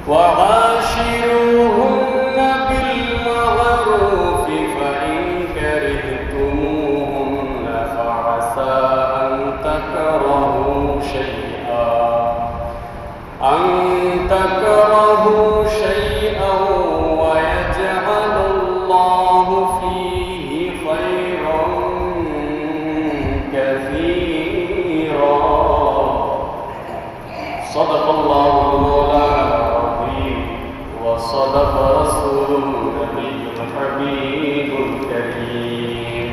وعاشروهن بالمعروف فإن كرهتموهن فعسى أن تكرهوا شيئا ويجعل الله فيه خيرا كثيرا. صدق الله مولانا العظيم وصدق رسوله النبي الحبيب الكريم.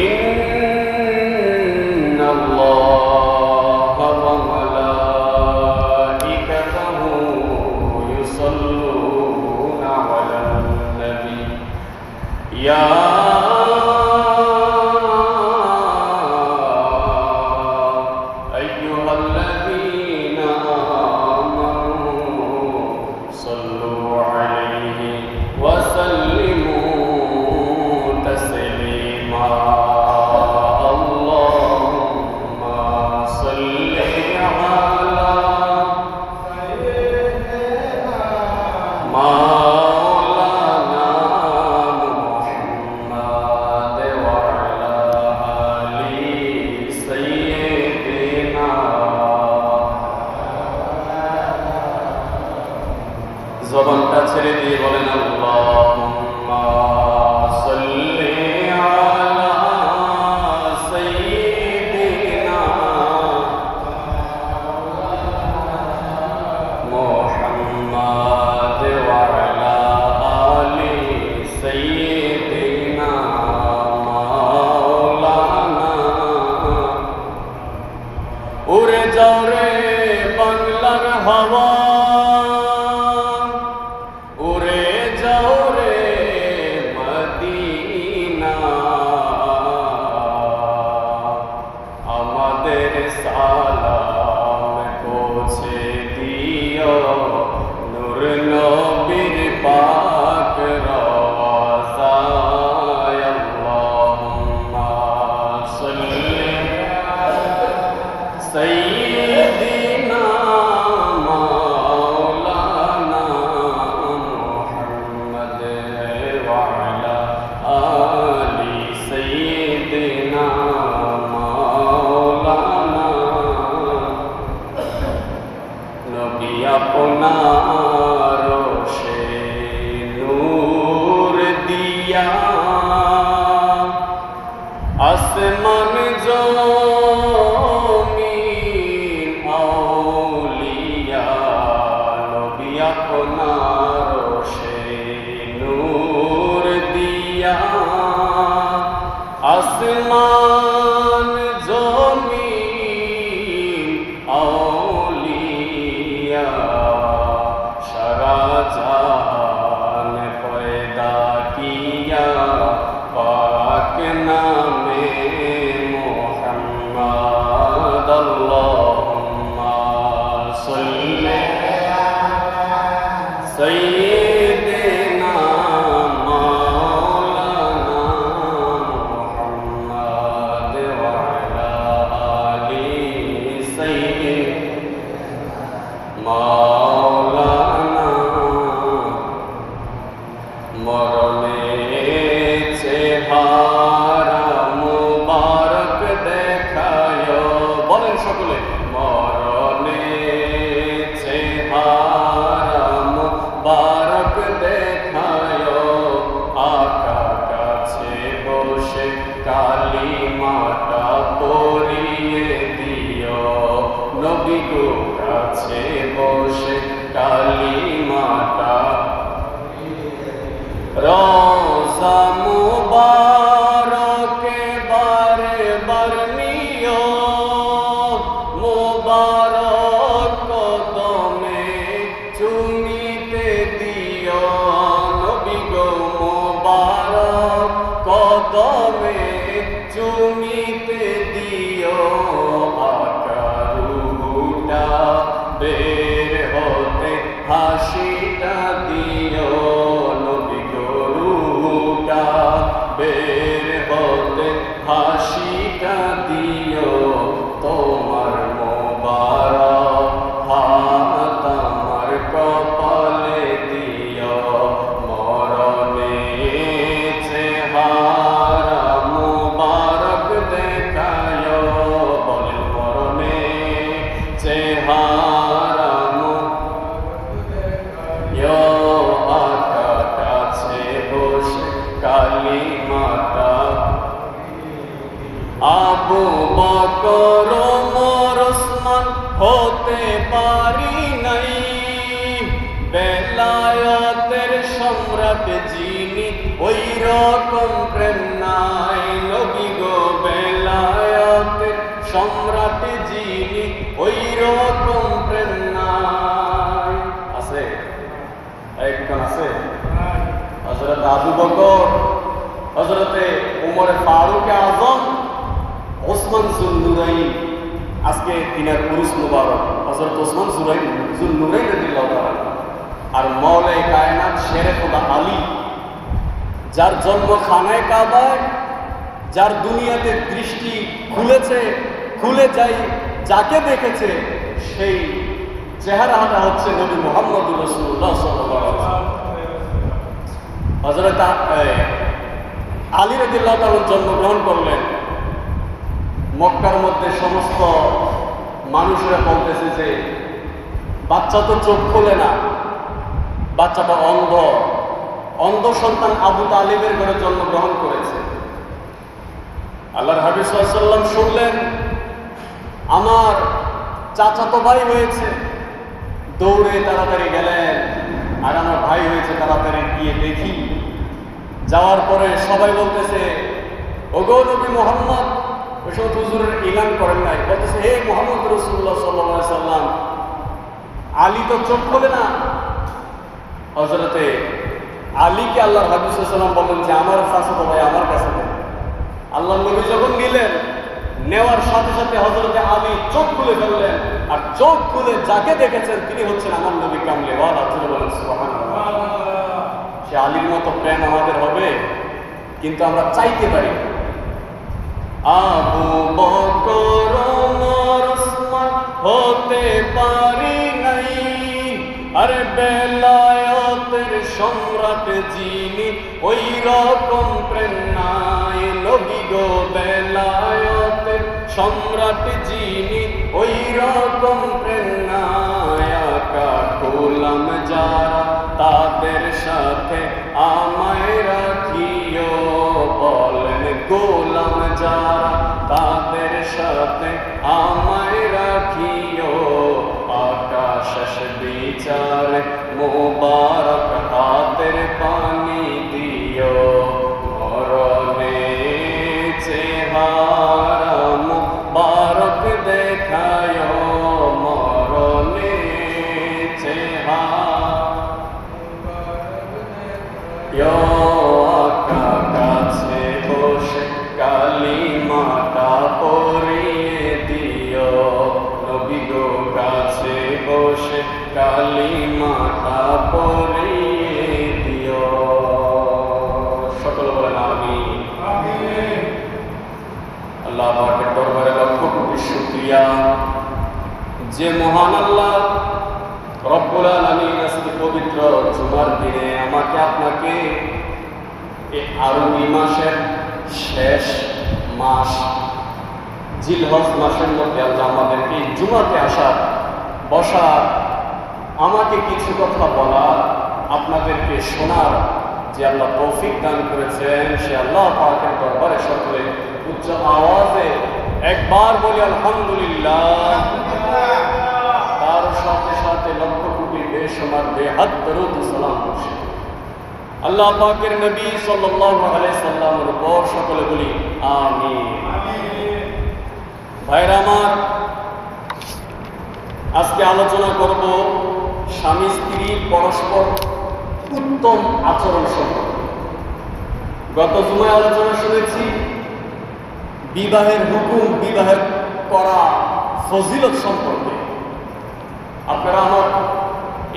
إن الله وملائكته يصلون على النبي يا أيها الذين آمنوا صلوا عليه وسلموا تسليما. اللهم صل على مولانا محمد وعلى آل سيدنا. জবানটা ছেড়ে দিয়ে বলেন আল্লাহুম্মা সাল্লি আলা সাইয়্যিদিনা মুহাম্মাদ ওয়া আলা আলি সাইয়্যিদিনা মাওলানা। উড়ে যাও রে বাংলার হাওয়া, উড়ে যাও রে মদিনা, আমাদের সালাম পৌঁছে দিও নূর নবীর পাক রওজায়। আল্লাহুম্মা সাল্লি সাইয়্যিদিনা মাওলানা মুহাম্মদ ওয়া আলা আলি সাইয়্যিদিনা মাওলানা। নবী আপনার রোশে নূর দিয়া আসমান জমিন আউলিয়া। নবী আপনার রোশে নূর দিয়া আসমান জমিন আউলিয়া। সারা জাহান পয়দা কিয়া পাক নামে মুহাম্মদ। আল্লাহুম্মা সাল্লি সাইয়্যিদিনা মাওলানা মুহাম্মদ ওয়া আলা আলি সাইয়্যিদিনা মাওলানা। মরণে চেহারা মুবারক দেখায়, বলেন সকলে মরণে চেহারা মুবারক দেখায়। আকা কাছে বসে কালিমাটা পড়িয়ে দিও। নবী গো কাছে বসে কালিমাটা রওজা মুবারকে বারে বার নিও। মুবারক কদমে চুমিতে দিও। নবী গো মুবারক কদমে চুমিতে দিও। আকা রুহুটা বের হতে হাসিটা দিও। নবী গো রুহুটা বের হতে হাসিটা দিও। তোমার মোবারক হাত আমার হতে পারি নাই, বেলায়েতের সম্রাট যিনি ওই রকম প্রেম নাই। নবী গো বেলায়েতের সম্রাট যিনি ওই রকম প্রেম নাই। আছে একজন আছে হযরত আবু বকর, হযরতে ওমর ফারুক আযম, ওসমান যুন্নুরাইন। আজকে তিনার পুরুষ মুবারক হযরত ওসমান যুন্নুরাইন রাদিয়াল্লাহু তাআলা। আর মওলাই কায়নাত শেরে খোদা আলী, যার জন্ম খানায় কাবায়, যার দুনিয়াতে দৃষ্টি খুলে যায়, যাকে দেখেছে সেই চেহারাটা হচ্ছে নবী মুহাম্মদুর রাসূলুল্লাহ সাল্লাল্লাহু আলাইহি ওয়াসাল্লাম। হযরত আলী রাদিয়াল্লাহু তাআলা জন্মগ্রহণ করলেন। মক্কার মধ্যে সমস্ত মানুষরা বলতেছে যে বাচ্চা তো চোখ খোলে না, বাচ্চাটা অন্ধ সন্তান আবু তালিবের ঘরে জন্মগ্রহণ করেছে। আল্লাহর হাবিব সাল্লাল্লাহু আলাইহি ওয়াসাল্লাম শুনলেন আমার চাচাতো ভাই হয়েছে, দৌড়ে তাড়াতাড়ি গেলেন। আর আমার ভাই হয়েছে, তাড়াতাড়ি গিয়ে দেখি। যাওয়ার পরে সবাই বলতেছে ওগো নবী মুহাম্মদ, ওই সময় হুজুরের ইলান করেন নাই, বলতেছে হে মুহাম্মদ রাসূলুল্লাহ সাল্লাল্লাহু আলাইহি সাল্লাম, আলী তো চোখ খোলে না। হযরতে আলীকে আল্লাহর হাবিব সাল্লাল্লাহু আলাইহি ওয়াসাল্লাম বললেন যে আমার চাচাতো ভাই আমার কাছে দেন। আল্লাহর নবী যখন নিলেন, নেওয়ার সাথে সাথে হযরতে আলী চোখ খুলে ফেললেন। আর চোখ খুলে যাকে দেখেছেন তিনি হচ্ছেন আমার নবী কামলিওয়ালা। বলেন সুবহানাল্লাহ। সে আলীর মতো প্রেম আমাদের হবে, কিন্তু আমরা চাইতে পারি। আবু বকর ওমর ওসমান হতে পারি নাই, আরে বেলায়েতের সম্রাট যিনি ওই রকম প্রেম নাই। নবী গো বেলায়েতের সম্রাট যিনি ওই রকম প্রেম নাই। আকা গোলাম যারা তাদের সাথে আমায় রাখিও, বলেন গোলাম যারা তাদের সাথে আমায় রাখিও। আকাশ বিচার মোবারক হাতের পানি দিও, মরণে চেহারা মোবারক দেখায়, মরণে চেহারা। আকা কাছে বসে কালিমাটা পড়িয়ে দিও, নবী গো কাছে বসে কালিমাটা পড়িয়ে দিও। সকল বলেন আমিন। আল্লাহ পাকের দরবারে লক্ষ কোটি শুকরিয়া যে মহান আল্লাহ রব্বুল আলামিন আজকে পবিত্র জুমার দিনে আমাকে আপনাকে এই আরবি মাসের শেষ মাস জিলহজ মাসের মধ্যে আল্লাহ আমাদেরকে জুমাতে আসার, বসার, আমাকে কিছু কথা বলার, আপনাদেরকে শোনার যে আল্লাহ তৌফিক দান করেছেন, সে আল্লাহ পাকের দরবারে সকলে উচ্চ আওয়াজে একবার বলি আলহামদুলিল্লাহ। তার সাথে সাথে লক্ষ কোটি বেশমার বেহাত দরুদ সালাম আল্লাহ পাকের নবী সাল্লাল্লাহু আলাইহি সাল্লামের উপর সকলে বলি আমিন। ভাইরা আমার, আজকে আলোচনা করব স্বামী স্ত্রী পরস্পর উত্তম আচরণ সম্পর্কে। গত জুমায় আলোচনা শুনেছি বিবাহের হুকুম, বিবাহের করা ফজিলত সম্পর্কে। আপনারা আমার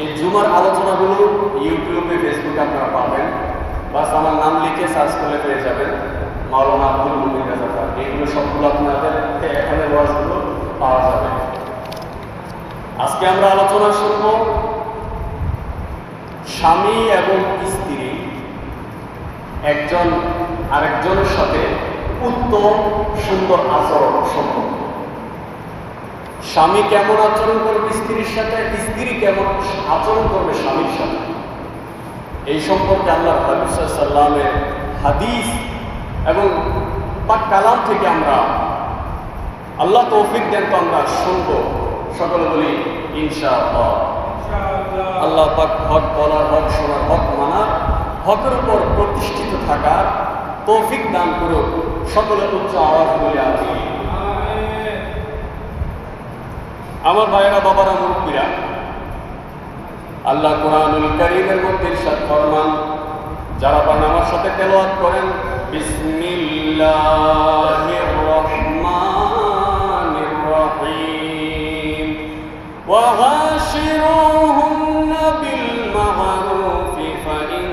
এই জুমার আলোচনাগুলো ইউটিউবে, ফেসবুকে আপনারা পাবেন। বাস আমার নাম লিখে সার্চ করলে পেয়ে যাবেন, মাওলানা আব্দুল মুমিন রেজা খান। এইগুলো সবগুলো আপনাদের এখানে ওয়াজগুলো পাওয়া যাবে। আজকে আমরা আলোচনা শুনব স্বামী এবং স্ত্রী একজন আরেকজনের সাথে উত্তম সুন্দর আচরণ সম্পর্কে। স্বামী কেমন আচরণ করবে স্ত্রীর সাথে, স্ত্রী কেমন আচরণ করবে স্বামীর সাথে, এই সম্পর্কে আল্লাহর হাবিব সাল্লাল্লাহু আলাইহি ওয়াসাল্লামের হাদিস এবং পাক কালাম থেকে আমরা, আল্লাহ তৌফিক দেন তো আমরা শুনবো সকলে বলি ইনশাআল্লাহ। আল্লাহ পাক হক বলার, হক শোনার, হক মানার, হকের উপর প্রতিষ্ঠিত থাকার তৌফিক দান করুক। সকলে উচ্চ আওয়াজ বলে আছি। আমার ভাইয়েরা, বাবারা, মুরব্বীরা, আল্লাহ কুরআনুল কারীমের মধ্যে ইরশাদ ফরমান, যারা আমার সাথে তেলাওয়াত করেন, বিসমিল্লাহির রহমানির রহিম, ওয়া আশিরুহুন্না বিল মা'রুফি ফাইন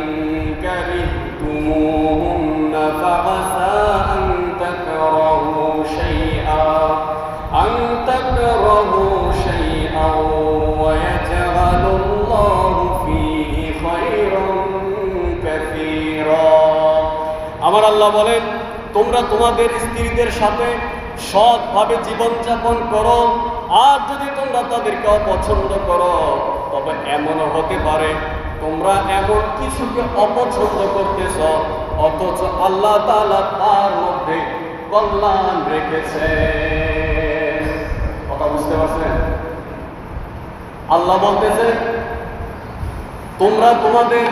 কারিহতুমুহুন্না ফাআসা আন তাকরাহু শাইআন ওয়া ইয়াজআলুল্লাহু ফীহি খায়রান কাসীরা। আমার আল্লাহ বলেন, তোমরা তোমাদের স্ত্রীদের সাথে সৎভাবে জীবনযাপন করো, আর যদি তোমরা তাদেরকে অপছন্দ করো তবে এমনও হতে পারে তোমরা এমন কিছুকে অপছন্দ করতেছ অথচ আল্লাহ তাআলা তার মধ্যে কল্যাণ রেখেছে। কথা বুঝতে পারছেন? আল্লাহ বলতেছে, তোমরা তোমাদের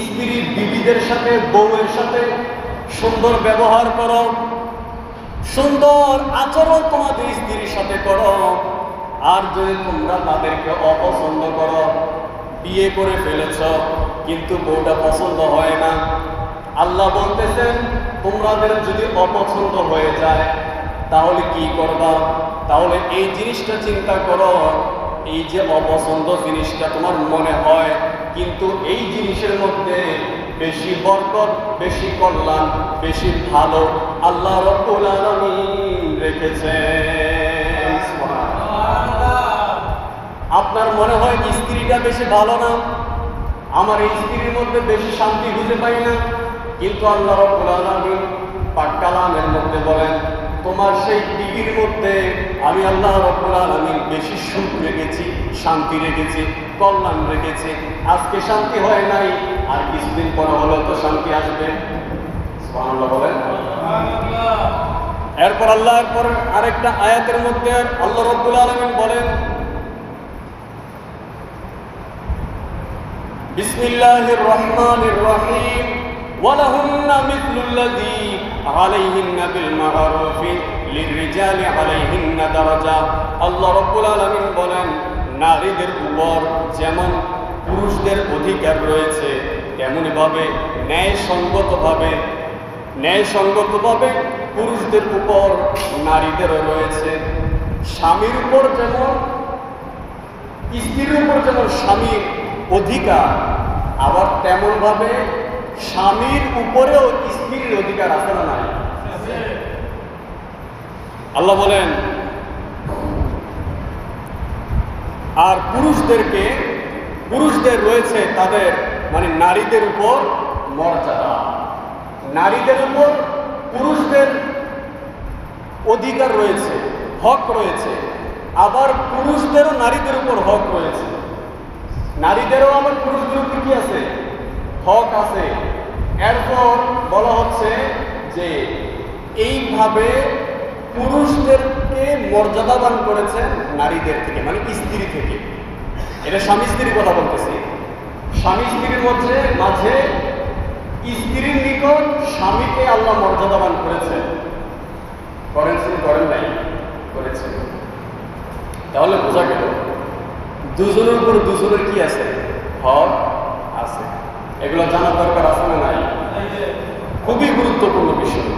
স্ত্রী বিবিদের সাথে, বউয়ের সাথে সুন্দর ব্যবহার করো, সুন্দর আচরণ তোমাদের স্ত্রীর সাথে করো। আর যদি তোমরা তাদেরকে অপছন্দ করো, বিয়ে করে ফেলেছ কিন্তু বউটা পছন্দ হয় না, আল্লাহ বলতেছেন তোমাদের যদি অপছন্দ হয়ে যায় তাহলে কি করবা? তাহলে এই জিনিসটা চিন্তা করো, এই যে অপছন্দ জিনিসটা তোমার মনে হয়, কিন্তু এই জিনিসের মধ্যে বেশি বরকত, বেশি কল্যাণ, বেশি ভালো আল্লাহ রাব্বুল আলামিন রেখেছেন। আপনার মনে হয় স্ত্রীটা বেশি ভালো না, আমার এই স্ত্রীর মধ্যে বেশি শান্তি খুঁজে পাই না, কিন্তু আল্লাহ রাব্বুল আলামিন পাক কালামের মধ্যে বলেন, তোমার সেই বিবির মধ্যে আমি আল্লাহ রাব্বুল আলামিন বেশি সুখ রেখেছি, শান্তি রেখেছি, কল্যাণ রেখেছি। আজকে শান্তি হয় নাই, আর কিছুদিন পরে হলেও তো শান্তি আসবে। সুবহানাল্লাহ বলেন। এরপর আল্লাহর পর আরেকটা আয়াতের মধ্যে আল্লাহ রাব্বুল আলামিন বলেন, বিসমিল্লাহির রহমানির রহিম, ওয়ালাহুন্না মিথলুল্লাযী আলাইহিন্না বিল মা'রুফি লিররিজালি আলাইহিন্না দারাজা। আল্লাহ রাব্বুল আলামিন বলেন, নারীদের উপর যেমন পুরুষদের অধিকার রয়েছে তেমনিভাবে ন্যায়সঙ্গতভাবে পুরুষদের উপর নারীদেরও রয়েছে। স্বামীর উপর যেমন, স্ত্রীর উপর যেমন স্বামীর অধিকার, আবার তেমনভাবে স্বামীর উপরেও স্ত্রীর অধিকার আছে না নাই? আল্লাহ বলেন, আর পুরুষদের রয়েছে তাদের মানে নারীদের উপর মর্যাদা, নারীদের উপর পুরুষদের অধিকার রয়েছে, হক রয়েছে, আবার পুরুষদেরও নারীদের উপর হক রয়েছে। নারীদেরও আবার পুরুষদের উপর কি আছে? হক আছে। এরপর বলা হচ্ছে যে এইভাবে পুরুষদেরকে মর্যাদাবান করেছেন নারীদের থেকে, মানে স্ত্রী থেকে। এটা স্বামী স্ত্রীর কথা বলতেছি। স্বামী স্ত্রীর মাঝে স্ত্রীর নিকট স্বামীকে আল্লাহ মর্যাদাবান করেছেন। করেন নাই? করেছেন। তাহলে বোঝা গেল দুজনের উপর দুজনের কি আছে? হক আছে। এগুলো জানার দরকার আছে না নাই? খুবই গুরুত্বপূর্ণ বিষয়।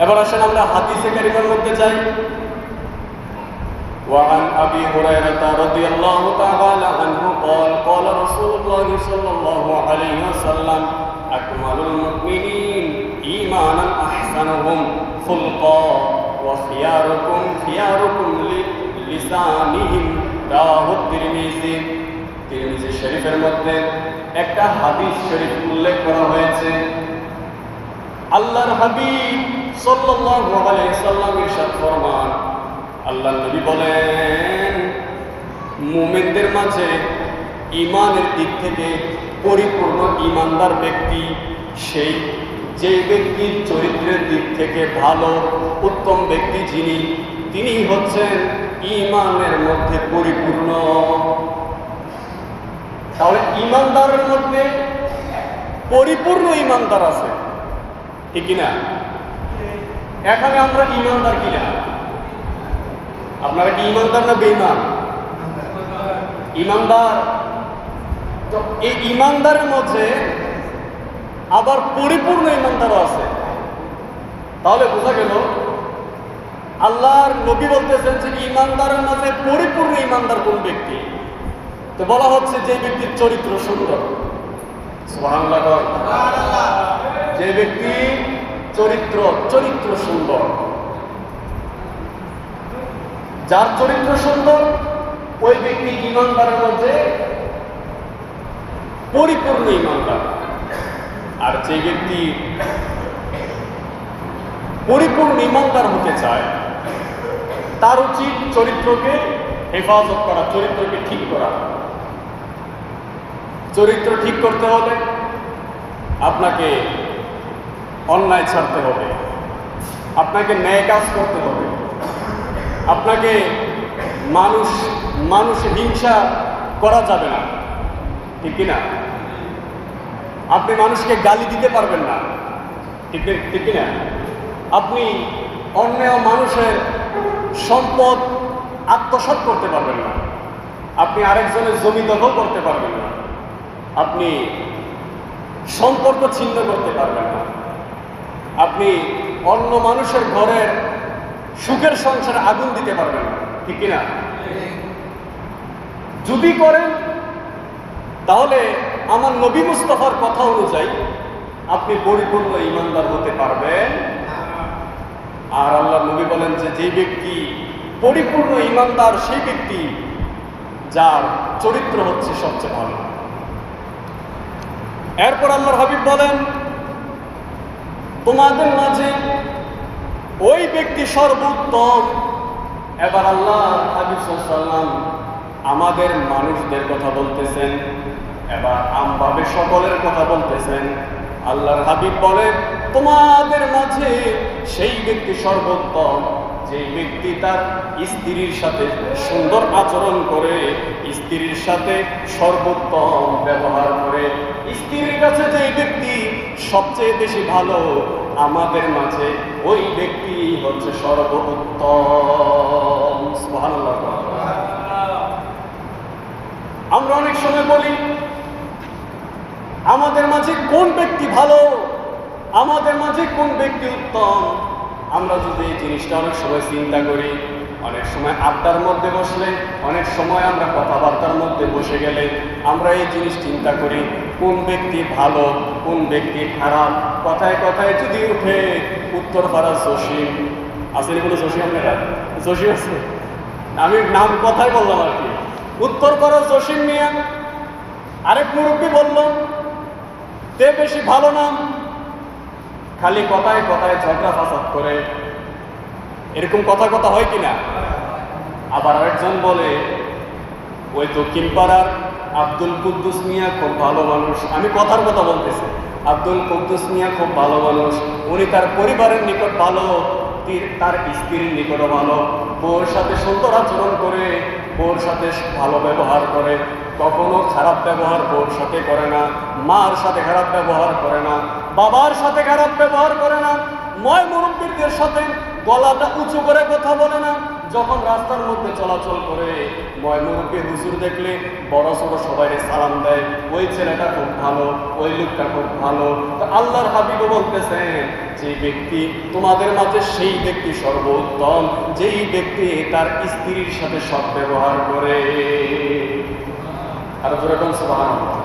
এবার আসেন আমরা হাদিসে কারিমের মধ্যে যাই। وعن أبي هريرة رضي الله تعالى عنه قال قال رسول الله صلى الله عليه وسلم أكمل المؤمنين إيمانا أحسنهم خلقا وخياركم لسانهم رواه الترمذي। তিরমিজি শরীফের মধ্যে একটা হাদিস শরীফ উল্লেখ করা হয়েছে। আল্লাহর হাবিব সাল্লাল্লাহু আলাইহি ওয়াসাল্লাম ইরশাদ ফরমান, আল্লাহর নবী বলেন, মুমিনদের মাঝে ঈমানের দিক থেকে পরিপূর্ণ ঈমানদার ব্যক্তি সেই যে ব্যক্তি চরিত্রের দিক থেকে ভালো, উত্তম ব্যক্তি যিনি, তিনি হচ্ছেন ঈমানের মধ্যে পরিপূর্ণ। তাহলে ঈমানদারের মধ্যে পরিপূর্ণ ঈমানদার আছে, ঠিক কিনা? এখানে আমরা ঈমানদার কিনা? আপনারা কি ঈমানদার না বেঈমান? ঈমানদার। তো এই ঈমানদারের মধ্যে আবার পরিপূর্ণ ঈমানদারও আছে। তাহলে বোঝা গেল আল্লাহর নবী বলতেছেন যে ঈমানদারের মাঝে পরিপূর্ণ ঈমানদার কোন ব্যক্তি? তো বলা হচ্ছে যে ব্যক্তির চরিত্র সুন্দর। সুবহানাল্লাহ। যে ব্যক্তি চরিত্র সুন্দর, যার চরিত্র সুন্দর ওই ব্যক্তি ঈমানদারের মধ্যে পরিপূর্ণ ঈমানদার। আর যে ব্যক্তি পরিপূর্ণ ঈমানদার হতে চায় তার উচিত চরিত্রকে হেফাজত করা, চরিত্রকে ঠিক করা। চরিত্র ঠিক করতে হলে আপনাকে অন্যায় ছাড়তে হবে, আপনাকে ন্যায় কাজ করতে হবে, আপনাকে মানুষ হিংসা করা যাবে না, ঠিক কিনা? আপনি মানুষকে গালি দিতে পারবেন না, ঠিক কিনা? আপনি অন্য মানুষের সম্পদ আত্মসাৎ করতে পারবেন না, আপনি আরেকজনের জমি দখল করতে পারবেন না, আপনি সম্পর্ক ছিন্ন করতে পারবেন না, আপনি অন্য মানুষের ঘরের সুখের সংসারে আগুন দিতে পারবেন না, ঠিক কিনা? যদি করেন তাহলে আমার নবী মুস্তাফার কথা অনুযায়ী আপনি পরিপূর্ণ ঈমানদার হতে পারবেন। আর আল্লাহ নবী বলেন যে যে ব্যক্তি পরিপূর্ণ ঈমানদার সেই ব্যক্তি যার চরিত্র হচ্ছে সবচেয়ে ভালো। এরপর আল্লাহর হাবিব বলেন তোমাদের মাঝে ওই ব্যক্তি সর্বোত্তম। এবার আল্লাহ হাবিব সাল্লাল্লাহু আলাইহি ওয়াসাল্লাম আমাদের মানুষদের কথা বলতেছেন, এবার আমভাবে সকলের কথা বলতেছেন। আল্লাহর হাবিব বলেন তোমাদের মাঝে সেই ব্যক্তি সর্বোত্তম যে ব্যক্তি তার স্ত্রীর সাথে সুন্দর আচরণ করে, স্ত্রীর সাথে সর্বোত্তম ব্যবহার করে। স্ত্রীর কাছে যে ব্যক্তি সবচেয়ে বেশি ভালো, আমাদের মাঝে ওই ব্যক্তি হচ্ছে সর্বোত্তম। সুবহানাল্লাহ। আমরা অনেক সময় বলি আমাদের মাঝে কোন ব্যক্তি ভালো, আমাদের মাঝে কোন ব্যক্তি উত্তম। আমরা যদি এই জিনিসটা অনেক সময় চিন্তা করি, অনেক সময় আড্ডার মধ্যে বসলে, অনেক সময় আমরা কথাবার্তার মধ্যে বসে গেলে আমরা এই জিনিস চিন্তা করি কোন ব্যক্তি ভালো, কোন ব্যক্তি খারাপ। কথায় কথায় যদি উঠে উত্তরপাড়া জসিম, আসলে কোনো জসিম আপনারা জসিম আছে, আমি নাম কথাই বললাম আর কি। উত্তরপাড়া জসিম মিয়া আরেক মুরব্বী বলল তে বেশি ভালো নাম, খালি কথায় কথায় ঝগড়া ফাসাদ করে, এরকম কথা হয় কিনা? আবার আরেকজন বলে ওই দক্ষিণ পাড়ার আব্দুল কুদ্দুস মিয়া খুব ভালো মানুষ। আমি কথার কথা বলতেছি, আব্দুল কুদ্দুস মিয়া খুব ভালো মানুষ, উনি তার পরিবারের নিকট ভালো, তার স্ত্রীর নিকটও ভালো, বউর সাথে সুন্দর আচরণ করে, বউর সাথে ভালো ব্যবহার করে, কখনো খারাপ ব্যবহার বউর সাথে করে না, মার সাথে খারাপ ব্যবহার করে না, বাবার সাথে খারাপ ব্যবহার করে না, ময় মুরব্বীদের সাথে গলাটা উঁচু করে কথা বলে না। যখন রাস্তার মধ্যে চলাচল করে ময় মুরব্বী হুজুর দেখলে বড় ছোট সবাই সালাম দেয়, ওই ছেলেটা খুব ভালো, ওই লোকটা খুব ভালো। তো আল্লাহর হাবিবও বলতেছেন যে ব্যক্তি তোমাদের মাঝে সেই ব্যক্তি সর্বোত্তম যেই ব্যক্তি তার স্ত্রীর সাথে সৎ ব্যবহার করে। আর যেরকম সুবহানাল্লাহ।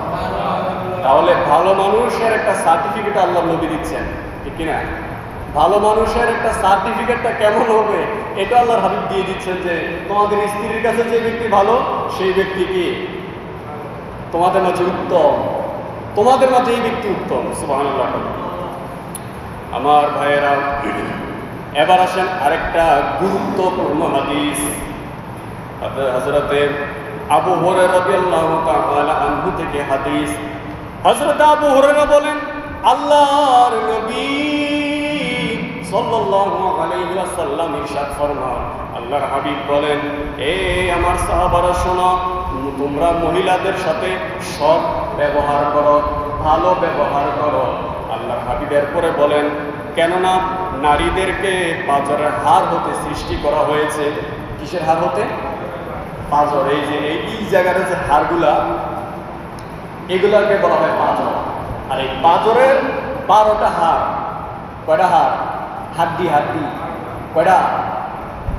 তাহলে ভালো মানুষের একটা সার্টিফিকেট আল্লাহ নবী দিচ্ছেন, ঠিক কিনা? ভালো মানুষের একটা সার্টিফিকেটটা কেমন হবে এটা আল্লাহর হাবিব দিয়ে দিচ্ছেন যে তোমাদের স্ত্রীর কাছে যে ব্যক্তি ভালো সেই ব্যক্তি কি তোমাদের মাঝে উত্তম, তোমাদের মাঝে এই ব্যক্তি উত্তম। সুবহানাল্লাহ। আমার ভাইয়েরা, এবার আসেন আরেকটা গুরুত্বপূর্ণ হাদিস। হযরতে আবু হুরায়রা রাদিয়াল্লাহু তাআলা আনহু থেকে হাদিস। হযরত আবু হুরায়রা বলেন আল্লাহর নবী সাল্লাল্লাহু আলাইহি ওয়াসাল্লাম ইরশাদ ফরমান আল্লাহর হাবিব বলেন, এ আমার সাহাবারা শোনো, তোমরা মহিলাদের সাথে সৎ ব্যবহার করো, ভালো ব্যবহার করো। আল্লাহর হাবিব এরপরে বলেন, কেননা নারীদেরকে পাঁজরের হাড় হতে সৃষ্টি করা হয়েছে। কিসের হাড় হতে? পাঁজর। এই যে এই জায়গার যে হাড়গুলা, এগুলাকে বলা হয় পাঁজর। আর এই পাঁজরের 12টা হাড়। কয়টা হাড়? হাড্ডি কয়টা?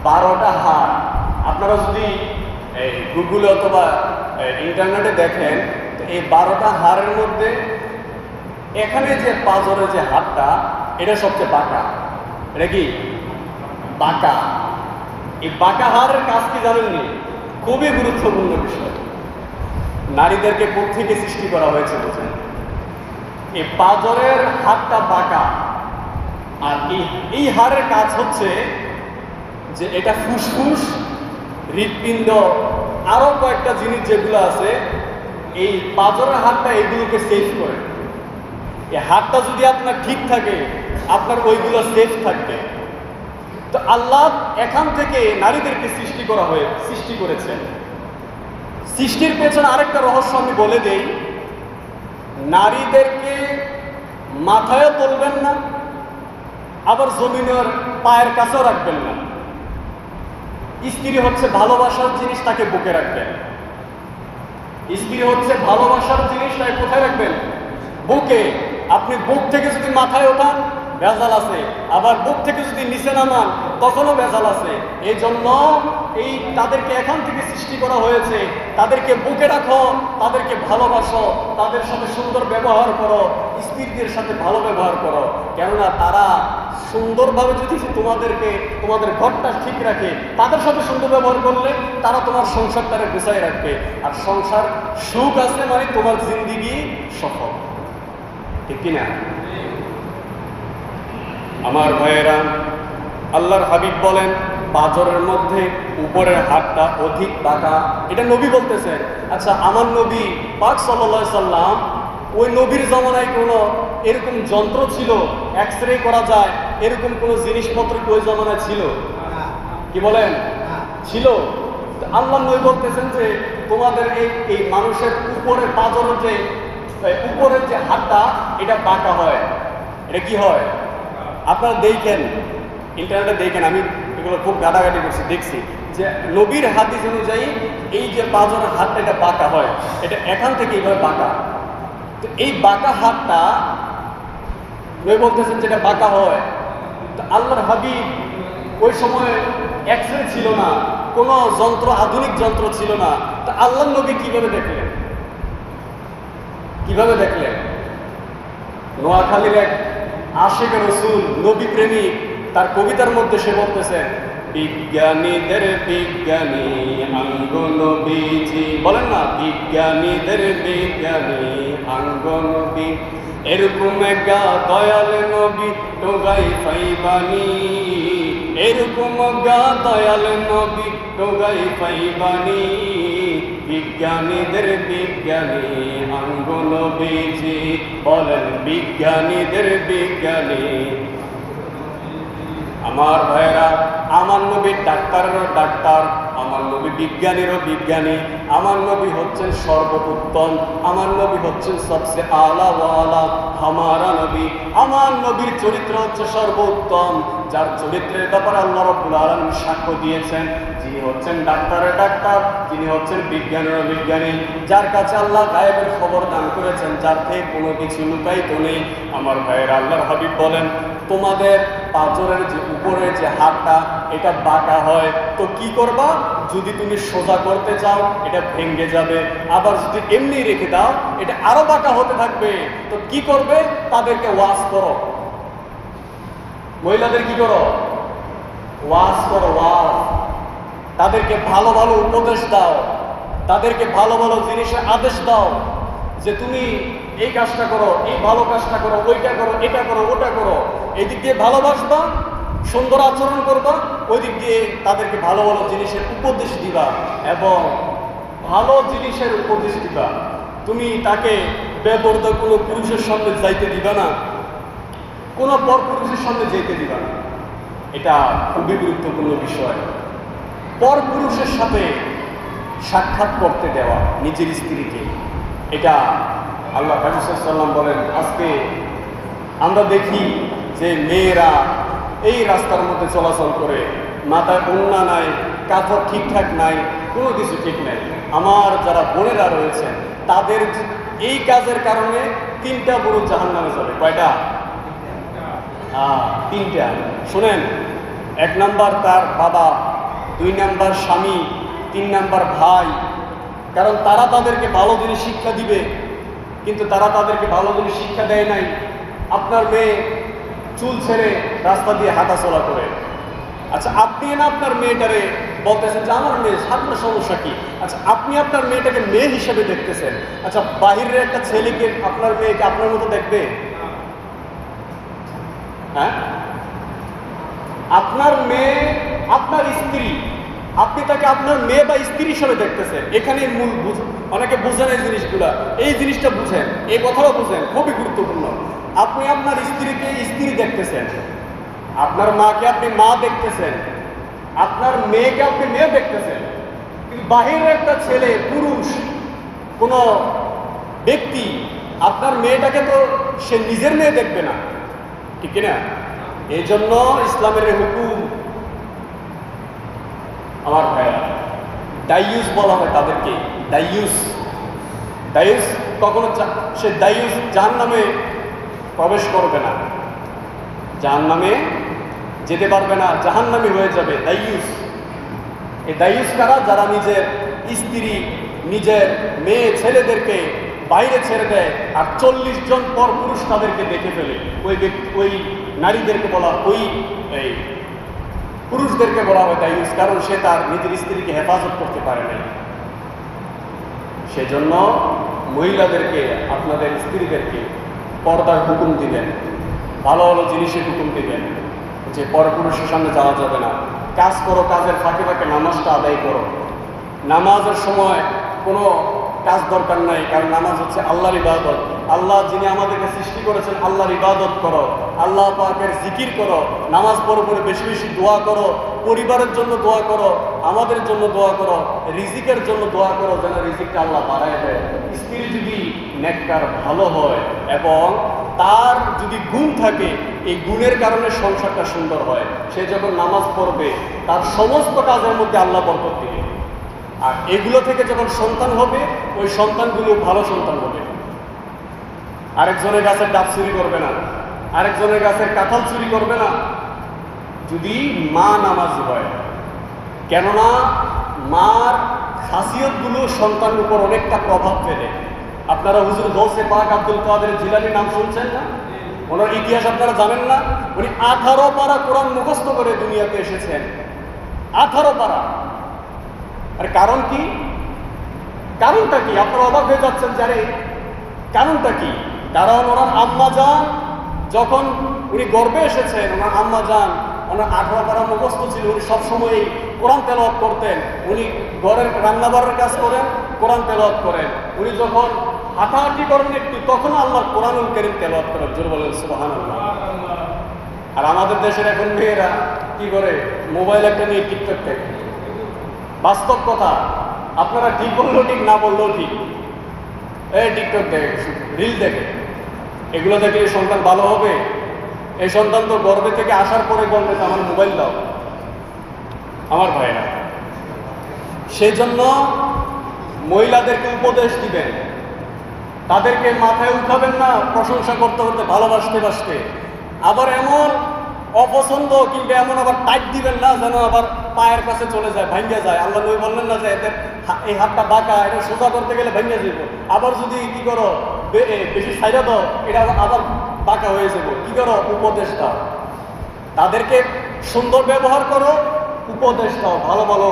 12টা হাড়। আপনারা যদি এই গুগলে অথবা ইন্টারনেটে দেখেন, তো এই 12টা হাড়ের মধ্যে এখানে যে পাঁজরের যে হাড়টা, এটা সবচেয়ে বাঁকা। এটা কি বাঁকা? এই বাঁকা হাড়ের কাজ কি জানেননি? খুবই গুরুত্বপূর্ণ বিষয়। নারীদেরকে কোত্থেকে সৃষ্টি করা হয়েছে বুঝেন? এই পাঁজরের হাড়টা বাঁকা, আর এই হাড়ের কাজ হচ্ছে যে এটা ফুসফুস, হৃৎপিণ্ড, আরো কয়েকটা জিনিস যেগুলো আছে, এই পাঁজরের হাড়টা এগুলোকে সেভ করে। এই হাড়টা যদি আপনার ঠিক থাকে, আপনার ওইগুলো সেফ থাকবে। তো আল্লাহ এখান থেকে নারীদেরকে সৃষ্টি করেছেন। সৃষ্টির পেছনে আরেকটা রহস্য আমি বলে দেই, নারীদেরকে মাথায়ও তুলবেন না, আবার জমিনের পায়ের কাছেও রাখবেন না। স্ত্রী হচ্ছে ভালোবাসার জিনিস, তাকে বুকে রাখবেন। স্ত্রী হচ্ছে ভালোবাসার জিনিস, তাকে কোথায় রাখবেন? বুকে। আপনি বুক থেকে যদি মাথায় ওঠান, ভেজাল আছে, আবার বুক থেকে যদি নিচে নামান, তখনও ভেজাল আছে। এই জন্য তাদেরকে এখান থেকে সৃষ্টি করা হয়েছে। তাদেরকে বুকে রাখো, তাদেরকে ভালোবাসো, তাদের সাথে সুন্দর ব্যবহার করো, স্ত্রীদের সাথে ভালো ব্যবহার করো। কেননা তারা সুন্দরভাবে যদি তোমাদের ঘরটা ঠিক রাখে, তাদের সাথে সুন্দর ব্যবহার করলে তারা তোমার সংসারটারে গুছাই রাখবে। আর সংসার সুখ আছে মানে তোমার জিন্দিগি সফল। ঠিক কিনা? আমার ভাইয়েরা, আল্লাহর হাবিব বলেন, পাঁজরের মধ্যে উপরের হাড়টা অধিক বাঁকা। এটা নবী বলতেছেন। আচ্ছা, আমার নবী পাক সাল্লাল্লাহু আলাইহি সাল্লাম, ওই নবীর জমানায় কোনো এরকম যন্ত্র ছিল, এক্স-রে করা যায়, এরকম কোনো জিনিসপত্র কি ওই জমানায় ছিল? কি বলেন? ছিল। আল্লাহ নবী বলতেছেন যে তোমাদের এই মানুষের উপরের পাঁজরের যে উপরের যে হাড়টা, এটা বাঁকা হয়। এটা কি হয়? আপনারা দেখেন, ইন্টারনেটে দেখেন, আমি এগুলো খুব ঘাটাঘাটি করছি, দেখছি যে নবীর হাদিস অনুযায়ী এই যে পাঁজরের হাড়টা, এটা বাঁকা হয়। এটা এখান থেকে এইভাবে বাঁকা। তো এই বাঁকা হাড়টা নবী বলতেছেন যেটা বাঁকা হয়। তো আল্লাহর হাবিব, ওই সময় এক্স-রে ছিল না, কোনো যন্ত্র, আধুনিক যন্ত্র ছিল না। তো আল্লাহর নবী কিভাবে দেখলেন? নোয়াখালীর এক আশিক রাসূল, নবী প্রেমিক, তার কবিতার মধ্যে সে বলতেছেন, বিজ্ঞানীদের বিজ্ঞানী আঙ্গ নবীজি। বলেন না, বিজ্ঞানীদের বিজ্ঞানী আঙ্গ নবী, এরকম গা দয়াল নবী টোগাই পাইবানি, এরকম গা দয়াল নবী টোগাই পাইবানি, বিজ্ঞানীদের বিজ্ঞানী আঙ্গ নবীজি। বলেন, বিজ্ঞানীদের বিজ্ঞানী। আমার ভাইয়েরা, আমার নবী ডাক্তারেরও ডাক্তার, আমার নবী বিজ্ঞানীরও বিজ্ঞানী। আমার নবী হচ্ছেন সর্বোত্তম, আমার নবী হচ্ছেন সবচেয়ে আলা ওয়ালা। হামারা নবী, আমার নবীর চরিত্র হচ্ছে সর্বোত্তম, যার চরিত্রের ব্যাপারে আল্লাহ রাব্বুল আলামিন সাক্ষ্য দিয়েছেন। যিনি হচ্ছেন ডাক্তারের ডাক্তার, যিনি হচ্ছেন বিজ্ঞানের বিজ্ঞানী, যার কাছে আল্লাহ গায়েবের খবর দান করেছেন, যার থেকে কোনো কিছু লুকায়িত নেই। আমার ভাইয়ের, আল্লাহর হাবিব বলেন, তোমাদের পাঁজরের যে উপরে যে হাড়টা, এটা বাঁকা হয়। তো কি করবা? যদি তুমি সোজা করতে চাও, এটা ভেঙে যাবে। আবার যদি এমনি রেখে দাও, এটা আরো বাঁকা হতে থাকবে। তো কি করবে? তাদেরকে ওয়াজ করো। মহিলাদের কি করো? ওয়াজ করো, ওয়াজ। তাদেরকে ভালো ভালো উপদেশ দাও, তাদেরকে ভালো ভালো জিনিসের আদেশ দাও, যে তুমি এই কাজটা করো, এই ভালো কাজটা করো, ওইটা করো, এটা করো, ওটা করো। এই দিক দিয়ে ভালোবাসবা, সুন্দর আচরণ করবা, ওই দিক দিয়ে তাদেরকে ভালো ভালো জিনিসের উপদেশ দিবা এবং ভালো জিনিসের উপদেশ দিবা। তুমি তাকে বেপরদা কোনো পুরুষের সামনে যাইতে দিবা না, কোনো পর পুরুষের সামনে যেতে দিবা না। এটা খুবই গুরুত্বপূর্ণ বিষয়। পরপুরুষের সাথে সাক্ষাৎ করতে দেওয়া নিজের স্ত্রীকে, এটা আল্লাহ রাসূল সাল্লাল্লাহু আলাইহি ওয়াসাল্লাম বলেন, আজকে আমরা দেখি যে মেয়েরা এই রাস্তার মধ্যে চলাচল করে, মাথায় ওড়না নাই, কাপড় ঠিকঠাক নাই, কোনো কিছু ঠিক নাই। আমার যারা বোনেরা রয়েছেন তাদের এই কাজের কারণে 3টা পুরুষ জাহান্নামে যাবে। কয়টা? 3টা। শোনেন, 1 নাম্বার তার বাবা, 2 নাম্বার স্বামী, 3 নাম্বার ভাই। কারণ তারা তাদেরকে ভালো জিনিস শিক্ষা দিবে, কিন্তু তারা তাদেরকে ভালো জিনিস শিক্ষা দেয় নাই। আপনার মেয়ে চুল ছেড়ে রাস্তা দিয়ে হাঁটা চলা করে, আচ্ছা আপনি না আপনার মেয়েটারে বলতেছেন যে আমার মেয়ে, আপনার সমস্যা কি? আচ্ছা আপনি আপনার মেয়েটাকে মেয়ে হিসেবে দেখতেছেন, আচ্ছা বাহিরের একটা ছেলেকে আপনার মেয়েকে আপনার মতো দেখবে? হ্যাঁ, আপনার মেয়ে আপনার স্ত্রী, আপনি তাকে আপনার মেয়ে বা স্ত্রী হিসেবে দেখতেছেন। এখানে মূল অনেকে বুঝেন এই জিনিসগুলা, এই জিনিসটা বুঝেন, এই কথাটা বুঝেন, খুবই গুরুত্বপূর্ণ। আপনি আপনার স্ত্রীকে স্ত্রী দেখতেছেন, আপনার মাকে আপনি মা দেখতেছেন, আপনার মেয়েকে আপনি মেয়ে দেখতেছেন, কিন্তু বাহিরের একটা ছেলে, পুরুষ, কোনো ব্যক্তি আপনার মেয়েটাকে তো সে নিজের মেয়ে দেখবে না, ঠিক কিনা? এই জন্য ইসলামের হুকুম, আমার ভাইয়া, দাইয়ুস বলা হয় তাদেরকে, দাইয়ুস। দাইয়ুস কখনো সে দাইয়ুস জাহান্নামে প্রবেশ করবে না, জাহান্নামে যেতে পারবে না, জাহান্নামী হয়ে যাবে। দাইয়ুস, এই দাইয়ুস কারা? যারা নিজের স্ত্রী, নিজের মেয়ে ছেলেদেরকে বাইরে ছেড়ে দেয়, আর 40 জন পর পুরুষ তাদেরকে দেখে ফেলে। ওই নারীদেরকে বলা, এই পুরুষদেরকে বলা হয় দাইয়ুস, কারণ সে তার নিজের স্ত্রীকে হেফাজত করতে পারে না। সেজন্য মহিলাদেরকে, আপনাদের স্ত্রীদেরকে পর্দার হুকুম দিবেন, ভালো ভালো জিনিসের হুকুম দিবেন, যে পরপুরুষের সামনে যাওয়া যাবে না। কাজ করো, কাজের ফাঁকে ফাঁকে নামাজটা আদায় করো। নামাজের সময় কোনো কাজ দরকার নাই, কারণ নামাজ হচ্ছে আল্লাহর ইবাদত। আল্লাহ যিনি আমাদেরকে সৃষ্টি করেছেন, আল্লাহর ইবাদত করো, আল্লাহ পাকের জিকির করো, নামাজ পড়ে পড়ে বেশি বেশি দোয়া করো, পরিবারের জন্য দোয়া করো, আমাদের জন্য দোয়া করো, রিজিকের জন্য দোয়া করো, যেন রিজিকটা আল্লাহ বাড়ায় দেয়। স্ত্রী যদি নেককার ভালো হয় এবং তার যদি গুণ থাকে, এই গুণের কারণে সংসারটা সুন্দর হয়। সে যখন নামাজ পড়বে, তার সমস্ত কাজের মধ্যে আল্লাহ বরকত দিবে। আর এগুলো থেকে যখন সন্তান হবে, ওই সন্তানগুলো ভালো সন্তান হবে। আরেকজনের গাছের ডাব চুরি করবে না, আরেকজনের গাছের কাঁঠাল চুরি করবে না, যদি মা নামাজি হয়। কেননা মার খাসিয়তগুলো সন্তানের উপর অনেকটা প্রভাব ফেলে। আপনারা হুজুর গৌসে পাক আব্দুল কাদের জিলানীর নাম শুনছেন না? ওনার ইতিহাস আপনারা জানেন না? উনি 18 পারা কোরআন মুখস্থ করে দুনিয়াতে এসেছেন, 18 পারা। আর কারণ কি? কারণটা কি? আপনারা অবাক হয়ে যাচ্ছেন, যারে কারণটা কি? কারণ ওনার আম্মা যান, যখন উনি গর্ভে এসেছেন, ওনার আম্মা যান, ওনার 18 পারা মুখস্থ ছিল। উনি সবসময় কোরআন তেলাওয়াত করতেন। উনি ঘরের রান্নাবাড়ার কাজ করেন, কোরআন তেলাওয়াত করেন। উনি যখন হাঁটাহাঁটি করেন একটু, তখন আল্লাহর কোরআনুল কারীম তেলাওয়াত করেন। জোরে বলেন সুবহানাল্লাহ। আর আমাদের দেশের এখন মেয়েরা কি করে? মোবাইল একটা নিয়ে টিকটক দেখে। বাস্তব কথা, আপনারা ঠিক বললেও ঠিক, না বললেও ঠিক, এই টিকটক দেখে, রিল দেখে। এগুলো দেখলে সন্তান ভালো হবে? এই সন্তান তো গর্ভে থেকে আসার পরে বলবে যে আমার মোবাইল দাও। আমার ভাইরা, সেজন্য মহিলাদেরকে উপদেশ দিবেন, তাদেরকে মাথায় উঠাবেন না প্রশংসা করতে করতে, ভালোবাসতে বাসতে। আবার এমন অপছন্দ কিংবা এমন আবার টাইট দিবেন না যেন আবার পায়ের কাছে চলে যায়, ভাঙ্গে যায়। আল্লাহ নবী বললেন না যে এদের এই হাতটা বাঁকা, এটা সোজা করতে গেলে ভেঙে যাবে। আবার যদি কি করো, বেশি ছাইড়া দাও, এটা আবার বাঁকা হয়ে যাবে। কি করো? উপদেশ দাও, তাদেরকে সুন্দর ব্যবহার করো, উপদেশ দাও, ভালো ভালো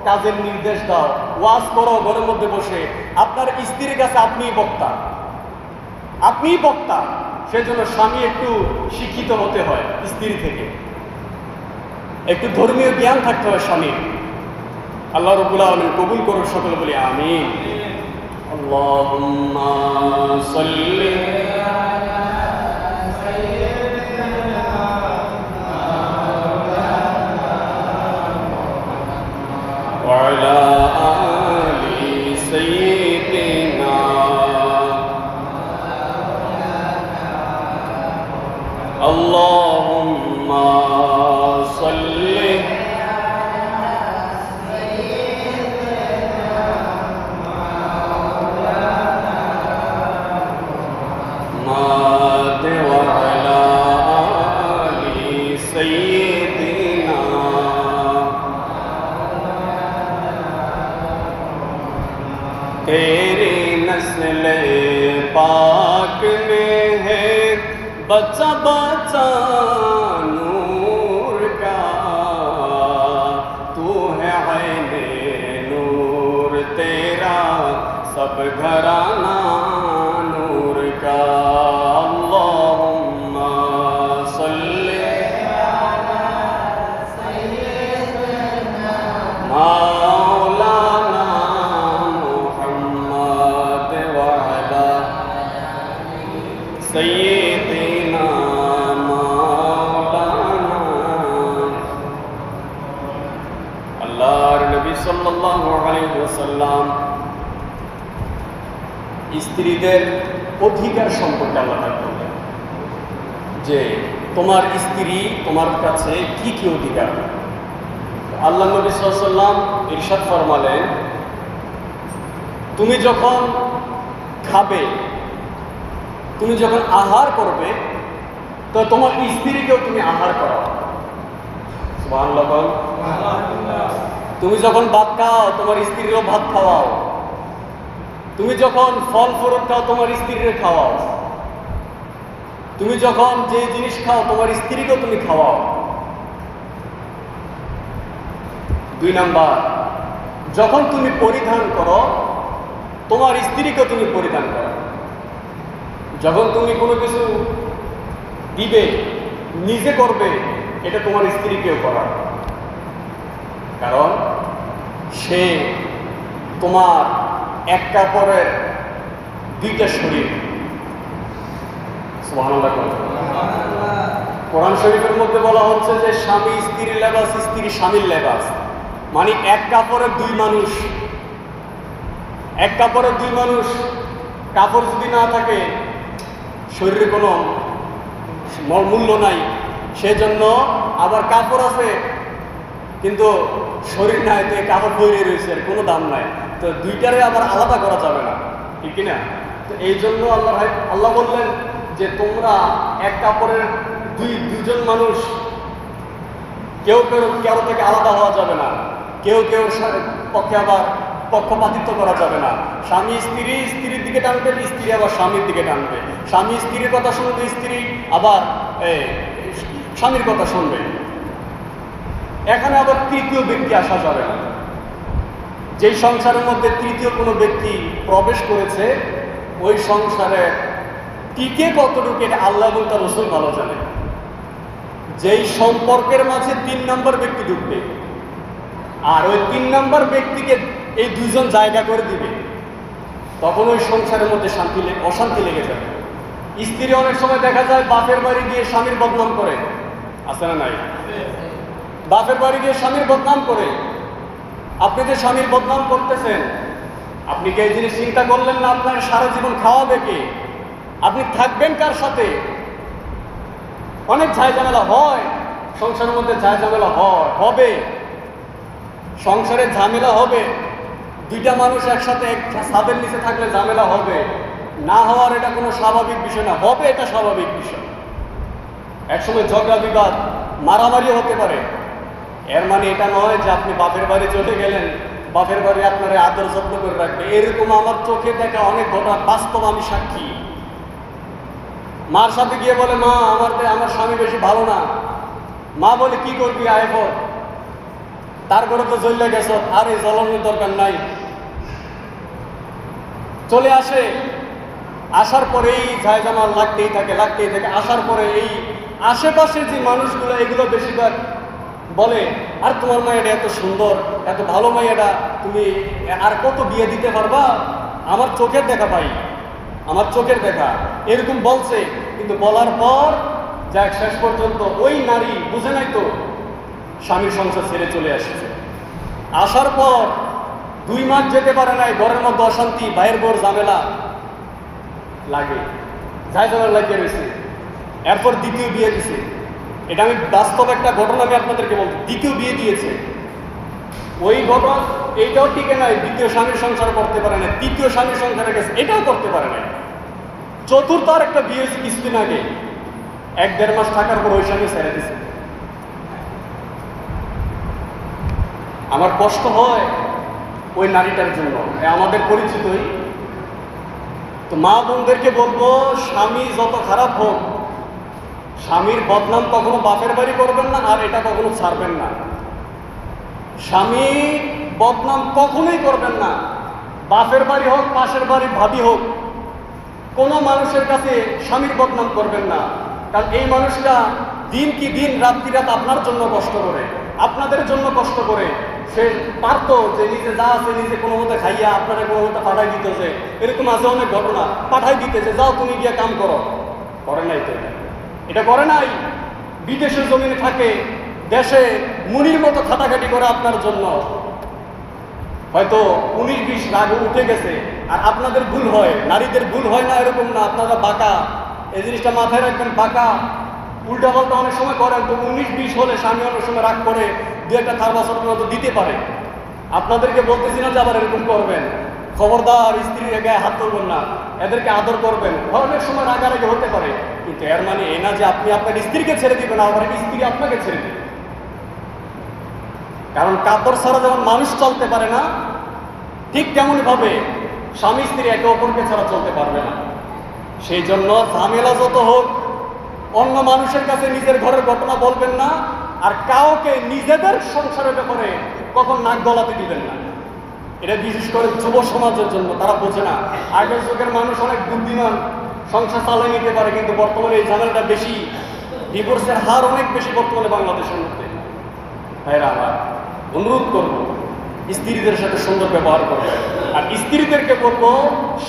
কাজের নির্দেশ দাও, ওয়াজ করো ঘরের মধ্যে বসে। আপনার স্ত্রীর কাছে আপনিই বক্তা, আপনিই বক্তা। সেজন্য স্বামী একটু শিক্ষিত হতে হয়, স্ত্রী থেকে একটু ধর্মীয় জ্ঞান থাকতে হয় স্বামী। আল্লাহ রাব্বুল আলামিন কবুল করুন, সকলে বলি আমিন। আল্লাহুম্মা সাল্লি وعلى آل سيدنا اللهم صل وعلى آل سيدنا तेरी नस्ल पाक में है बच्चा बच्चा नूर का तू है ऐने नूर तेरा सब घराना नूर का अल्लाहुम्मा सल्ली अला सय्यिदना मौलाना मुहम्मद व अला सय्यिदना मौलाना আল্লাহর নবী সাল্লাল্লাহু আলাইহি ওয়াসাল্লাম স্ত্রীদের অধিকার সম্পর্কে আল্লাহ বললেন যে তোমার স্ত্রী তোমার কাছে কি কি অধিকার। আল্লাহ নবী সাল্লাল্লাহু আলাইহি ওয়াসাল্লাম ইরশাদ ফরমালেন, তুমি যখন খাবে, তুমি যখন আহার করবে, তো তোমার স্ত্রীকেও তুমি আহার করাও। সুবহানাল্লাহ। তুমি যখন ভাত খাও, তোমার স্ত্রীরও ভাত খাওয়াও। তুমি যখন ফল ফ্রুট খাও, তোমার স্ত্রীকে খাওয়াও। তুমি যখন যে জিনিস খাও, তোমার স্ত্রীকেও তুমি খাওয়াও। 2 নাম্বার, যখন তুমি পরিধান করো, তোমার স্ত্রীকেও তুমি পরিধান করো। যখন তুমি কোনো কিছু দিবে, নিজে করবে, এটা তোমার স্ত্রীকেও করা, কারণ সে তোমার এক কাপড়ের 2টা শরীর। সুবহানাল্লাহ। কোরআন শরীফের মধ্যে বলা হচ্ছে যে স্বামী স্ত্রীর লেবাস, স্ত্রী স্বামীর লেবাস, মানে এক কাপড়ের 2 মানুষ। এক কাপড়ের 2 মানুষ। কাপড় যদি না থাকে, শরীরে কোনো মূল্য নাই। সেজন্য আবার কাপড় আছে কিন্তু শরীর নাই, তো কাপড় পরে রয়েছে, আর কোনো দাম নাই, তো 2টারে আবার আলাদা করা যাবে না, ঠিক কিনা? তো এই জন্য আল্লাহ বললেন যে তোমরা এক কাপড়ের দুজন মানুষ, কেউ কারো থেকে আলাদা হওয়া যাবে না, কেউ পক্ষে আবার পক্ষপাতিত্ব করা যাবে না। স্বামী স্ত্রীর দিকে টানবে, স্ত্রী আবার স্বামীর দিকে টানবে। স্বামী স্ত্রীর কথা শুনবে, স্ত্রী আবার স্বামীর কথা শুনবে। এখানে আবার তৃতীয় ব্যক্তি আসা যাবে না। যেই সংসারের মধ্যে তৃতীয় কোনো ব্যক্তি প্রবেশ করেছে, ওই সংসারে টিকে কতটুকু এটা আল্লাহ এবং তার রাসূল ভালো জানে। যেই সম্পর্কের মাঝে 3 নম্বর ব্যক্তি ঢুকবে, আর ওই 3 নম্বর ব্যক্তিকে এই 2 জন জায়গা করে দিবে, তখন ওই সংসারের মধ্যে অশান্তি লেগে যাবে। স্ত্রী অনেক সময় দেখা যায় বাপের বাড়ি গিয়ে স্বামীর বদনাম করে, আছে না নাই? বাপের বাড়ি গিয়ে স্বামীর বদনাম করে। আপনি যে স্বামীর বদনাম করতেছেন, আপনি কি এই জিনিস চিন্তা করলেন না আপনার সারা জীবন খাওয়াবে কে? আপনি থাকবেন কার সাথে? অনেক ঝামেলা হয় সংসারের মধ্যে, ঝামেলা হবে, সংসারে ঝামেলা হবে। 2টা মানুষ একসাথে এক ছাদের নিচে থাকলে ঝামেলা হবে না, হওয়ার এটা কোনো স্বাভাবিক বিষয় না, হবে, এটা স্বাভাবিক বিষয়। একসময় ঝগড়া বিবাদ মারামারি হতে পারে। এর মানে এটা নয় যে আপনি বাপের বাড়ি চলে গেলেন, বাপের বাড়ি আপনার আদর যত্ন করে রাখবে। এরকম আমার চোখে দেখা অনেক ঘটনা, বাস্তব আমি সাক্ষী। মার সাথে গিয়ে বলে, মা আমার স্বামী বেশি ভালো না। মা বলে, কি করবি, আয় পর, তার ঘরে তো জ্বললে গেছ, আর এই জ্বলানোর দরকার নাই। চলে আসে, আসার পরেই ঝাইঝামাল লাগতেই থাকে। আসার পরে এই আশেপাশে যে মানুষগুলো, এগুলো বেশিরভাগ বলে, আর তোমার মায়েরা এত সুন্দর, এত ভালো মায়েরা, তুমি আর কত বিয়ে দিতে পারবা? আমার চোখের দেখা ভাই, আমার চোখের দেখা, এরকম বলছে। কিন্তু বলার পর যাক, শেষ পর্যন্ত ওই নারী বুঝে নাই তো স্বামীর সংসার ছেড়ে চলে আসছে। আসার পর 2 মাস যেতে পারে নাই, ঘরের মধ্যে অশান্তি, ভাইয়ের বোর ঝামেলা লাগে, ঝামেলা লাগিয়ে রয়েছে। এরপর দ্বিতীয় বিয়ে দিছে। এটা আমি বাস্তব একটা ঘটনা আমি আপনাদেরকে বলছি। দ্বিতীয় বিয়ে দিয়েছে, ওই ঘটনা এইটাও টিকে নাই, দ্বিতীয় স্বামীর সংসার করতে পারে না, তৃতীয় স্বামীর সংসারে গেছে, এটাও করতে পারে না। চতুর্থ আর একটা বিয়ে হয়েছে কিছুদিন আগে, 1-1.5 মাস থাকার পর ওই স্বামী ছেড়ে দিছে। আমার কষ্ট হয় ওই নারীটার জন্য, আমাদের পরিচিতই তো। মা বোনদেরকে বলবো, স্বামী যত খারাপ হোক, স্বামীর বদনাম কখনো বাপের বাড়ি করবেন না, আর এটা কখনো ছাড়বেন না। স্বামী বদনাম কখনোই করবেন না, বাপের বাড়ি হোক, পাশের বাড়ি ভাবি হোক, কোনো মানুষের কাছে স্বামীর বদনাম করবেন না। কারণ এই মানুষটা দিন কি দিন, রাত্রি রাত আপনার জন্য কষ্ট করে, আপনাদের জন্য কষ্ট করে। সে পারতো যে নিজে যা আছে নিজে কোনো মতে খাইয়া আপনারা কোনো মতে পাঠাই দিতেছে, এরকম আছে অনেক ঘটনা, পাঠাই দিতেছে, যাও তুমি গিয়ে কাম করো। করে নাই তো, এটা করে নাই। বিদেশের জমিনে থাকে, দেশে মুনির মতো খাটাখাটি করে আপনার জন্য। হয়তো 19-20 রাগ উঠে গেছে, আর আপনাদের ভুল হয়, নারীদের ভুল হয় না এরকম না, আপনারা বাঁকা, এই জিনিসটা মাথায় রাখবেন, বাঁকা উল্টা পাল্টা অনেক সময় করেন। তো 19-20 হলে স্বামী অনেক সময় রাগ করে 2-1টা থার্মাসল মতো দিতে পারে। আপনাদেরকে বলতেছি না যে আবার এরকম করবেন, খবরদার স্ত্রীর গায়ে হাত তুলবেন না, এদেরকে আদর করবেন। অনেক সময় রাগারাগি হতে পারে, কিন্তু এর মানে এ না যে আপনি আপনার স্ত্রীকে ছেড়ে দিবেন, আবার স্ত্রী আপনাকে ছেড়ে দিবেন। কারণ কাপড় ছাড়া যেমন মানুষ চলতে পারে না, ঠিক তেমনই ভাবে স্বামী স্ত্রী একে অপরকে ছাড়া চলতে পারবে না। সেই জন্য ঝামেলা যত হোক, অন্য মানুষের কাছে নিজের ঘরের ঘটনা বলবেন না, আর কাউকে নিজেদের সংসারের ব্যাপারে কখন নাক গলাতে দিবেন না। এটা বিশেষ করে যুব সমাজের জন্য, তারা বোঝে না। আগের যুগের মানুষ অনেক বুদ্ধিমান, সংসার চালিয়ে নিতে পারে, কিন্তু বর্তমানে এই ঝামেলাটা বেশি, ডিভোর্সের হার অনেক বেশি বর্তমানে বাংলাদেশের মধ্যে। ভাইরা আমার, অনুরোধ করব স্ত্রীদের সাথে সুন্দর ব্যবহার করবে, আর স্ত্রীদেরকে বলবো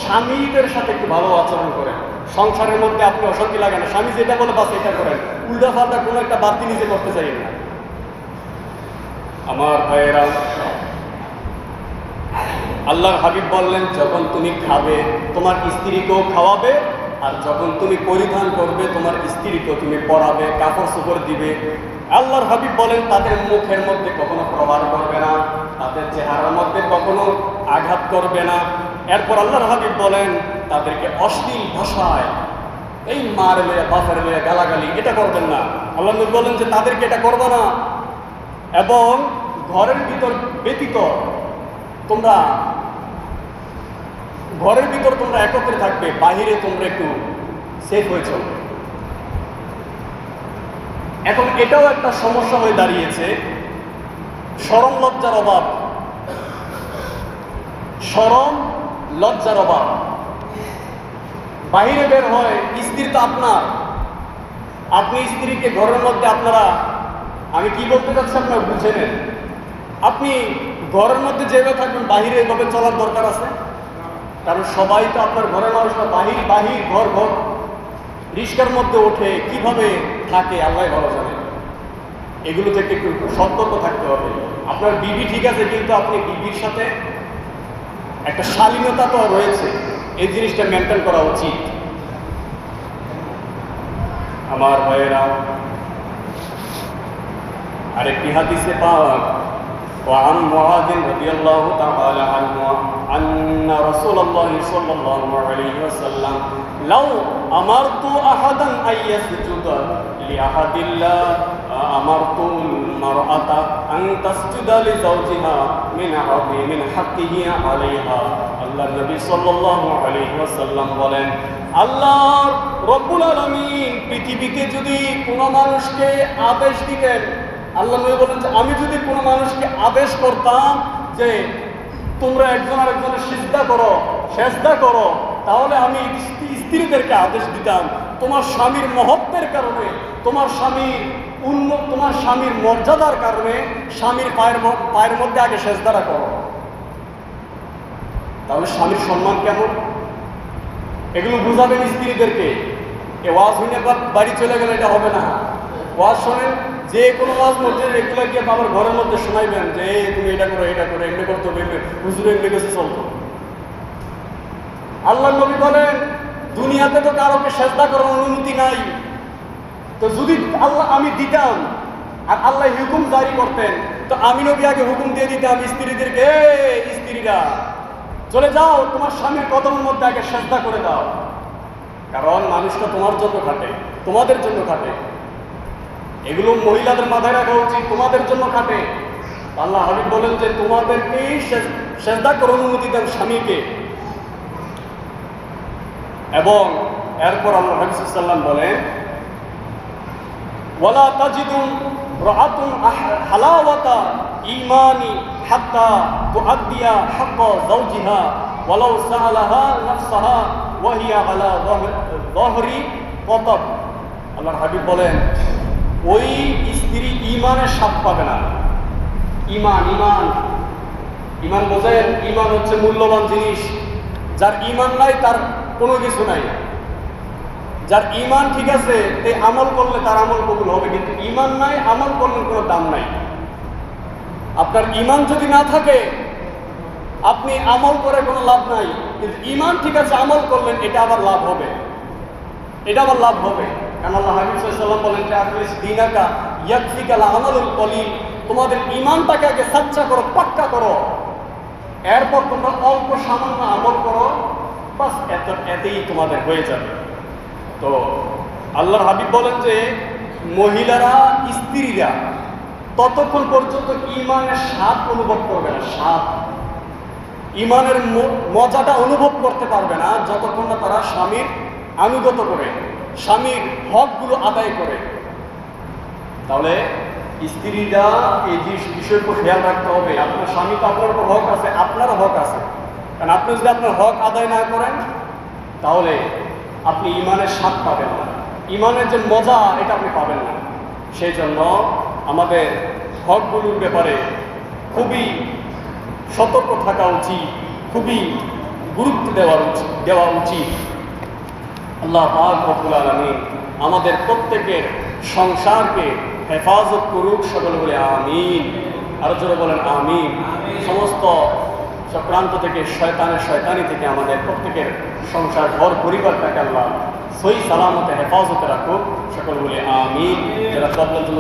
স্বামীদের সাথে একটু ভালো আচরণ করে। সংসারের মধ্যে আপনি অশান্তি লাগে না, স্বামী যেটা বলে বাস এটা করেন, উল্টা পাল্টা কোনো একটা বাড়তি নিজে করতে চাই না। আমার ভাইয়েরা, আল্লাহর হাবিব বললেন, যখন তুমি খাবে তোমার স্ত্রীকেও খাওয়াবে, আর যখন তুমি পরিধান করবে তোমার স্ত্রীকেও তুমি পরাবে, কাপড় চোপড় দিবে। আল্লাহর হাবিব বলেন, তাদের মুখের মধ্যে কখনো প্রহার করবে না, তাদের চেহারার মধ্যে কখনো আঘাত করবে না। এরপর আল্লাহর হাবিব বলেন, তাদেরকে অশ্লীল ভাষায়, এই মার মেয়ে বাপের মেয়ে গালাগালি, এটা করবেন না। আল্লাহ নবী বলেন যে তাদেরকে এটা করবে না। এবং ঘরের ভিতর ব্যতীত তোমরা ঘরের ভিতর তোমরা একত্রে থাকবে, বাহিরে তোমরা একটু সেফ হয়ে চলবে। এখন এটাও একটা সমস্যা হয়ে দাঁড়িয়েছে, শরম লজ্জার অভাব। শরম লজ্জার অভাব, বাহিরে বের হয়, স্ত্রী তো আপনার, আপনি স্ত্রীকে ঘরের মধ্যে, আপনারা, আমি কি বলতে চাচ্ছি আপনারা বুঝে নেন। আপনি ঘরের মধ্যে যেভাবে থাকবেন, বাহিরে এভাবে চলার দরকার আছে? কারণ সবাই তো আপনার ঘরের মানুষ না, বাহির বাহির, ঘর ঘর, রিস্কার মধ্যে ওঠে, কিভাবে থাকে আল্লাহ ভালো জানে। এগুলো থেকে একটু সতর্ক থাকতে হবে। আপনার বিবি ঠিক আছে, কিন্তু আপনি বিবির সাথে একটা শালীনতা তো রয়েছে, এই জিনিসটা মেনটেন করা উচিত। আমার ভাইয়েরা, আরেকটি হাদিসে পাক, وعن معاذ رضي الله تعالى عنه أن رسول الله صلى الله عليه وسلم لو أمرت أحدا أن يسجد لأحد الله أمرت المرأة أن تسجد لزوجها من عظيم حقه عليها। আল্লাহ নবী সাল্লাল্লাহু আলাইহি ওয়াসাল্লাম বলেন, আল্লাহ রব্বুল আলামিন পৃথিবীতে যদি কোনো মানুষকে আদেশ দিতেন, আল্লাহ নবী বলেন যে আমি যদি কোনো মানুষকে আদেশ করতাম যে তোমরা একজন আরেকজনের সেজদা করো, তাহলে আমি স্ত্রীদেরকে আদেশ দিতাম, তোমার স্বামীর মহত্বের কারণে, তোমার স্বামীর মর্যাদার কারণে স্বামীর পায়ের মধ্যে আগে সেজদাটা করো। তাহলে স্বামীর সম্মান কেমন, এগুলো বুঝাবেন স্ত্রীদেরকে। এ ওয়াজ হইনে বাড়ি চলে গেলে এটা হবে না। ওয়াজ শোনেন, যে কোনো ওয়াজ মসজিদে রেগুলার গিয়ে বাবার ঘরের মধ্যে শোনাইবেন যে তুমি এটা করো এমনি করতে হবে, হুজুর এমনি কাছে চলতো। আল্লাহ নবী বলেন দুনিয়াতে তো কারোকে সেজদা করার অনুমতি নাই, তো যদি আল্লাহ আমি দিতাম আর আল্লাহ হুকুম জারি করতেন, তো আমি নবী আগে হুকুম দিয়ে দিতাম স্ত্রীদেরকে, স্ত্রীরা চলে যাও তোমার স্বামীর কদমের মধ্যে আগে সেজদা করে দাও, কারণ মানুষটা তোমার জন্য খাটে, তোমাদের জন্য খাটে। এগুলো মহিলাদের মাথায় রাখা উচিত, তোমাদের জন্য খাটে। আল্লাহ হাবিব বলেন যে তোমাদেরকেই সেজদা করার অনুমতি দেন স্বামীকে। এবং এরপর আল্লাহ হাবিব সাল্লাল্লাহু আলাইহি ওয়াসাল্লাম বলেন ওয়ালা তাজিদু রাআতুন হালাওয়াতা ঈমানি হাত্তা তুআদ্দিয়া হাক্কা যাওজিহা ওয়ালাউ সাআলাহা নাফসাহা ওয়া হিয়া আলা যাহরি কতব। আল্লাহর হাবিব বলেন ওই স্ত্রী ঈমানের স্বাদ পাবে না। ঈমান ঈমান ঈমান বোঝেন? ঈমান হচ্ছে মূল্যবান জিনিস। যার ঈমান নাই তার কোনো কিছু নাই। যার ঈমান ঠিক আছে এই আমল করলে তার আমল কবুল হবে, কিন্তু ঈমান নাই, আমল করলে কোনো দাম নাই। আপনার ঈমান যদি না থাকে আপনি আমল করে কোনো লাভ নাই, কিন্তু ঈমান ঠিক আছে আমল করলেন এটা আবার লাভ হবে, এটা আবার লাভ হবে। কারণ আল্লাহ হাবিব সাল্লাল্লাহু আলাইহি ওয়াসাল্লাম বলেন যে আখলিস দীনাকা ইয়াকফিকাল আমালুল কলিল, তোমাদের ঈমানটাকে আগে সাচ্চা করো, পাক্কা করো, এরপর তোমরা অল্প সামান্য আমল করো, বাস এতেই তোমাদের হয়ে যাবে। তো আল্লাহর হাবিব বলেন যে মহিলারা, স্ত্রীরা ততক্ষণ পর্যন্ত ঈমানের স্বাদ অনুভব করবে না, স্বাদ ঈমানের মজাটা অনুভব করতে পারবে না যতক্ষণ না তারা স্বামীর আনুগত করে, স্বামীর হকগুলো আদায় করে। তাহলে স্ত্রীরা এই বিষয়ের উপর খেয়াল রাখতে হবে। আপনার স্বামী তো আপনার উপর হক আছে, আপনারও হক আছে। কারণ আপনি যদি আপনার হক আদায় না করেন তাহলে আপনি ঈমানের স্বাদ পাবেন না, ঈমানের যে মজা এটা আপনি পাবেন না। সেই জন্য আমাদের হকগুলোর ব্যাপারে খুবই সতর্ক থাকা উচিত, খুবই গুরুত্ব দেওয়া উচিত। আল্লাহ পাক রব্বুল আলামিন আমাদের প্রত্যেকের সংসারকে হেফাজত করুক, সকলে বলে আমিন। আরো জোরে বলেন আমিন। সমস্ত চক্রান্ত থেকে, শয়তানি থেকে আমাদের প্রত্যেকের সংসার, ঘর পরিবারটাকে আল্লাহ সহি সালামতে হেফাজতে রাখুক, সকলে বলে আমিন। যারা জন্য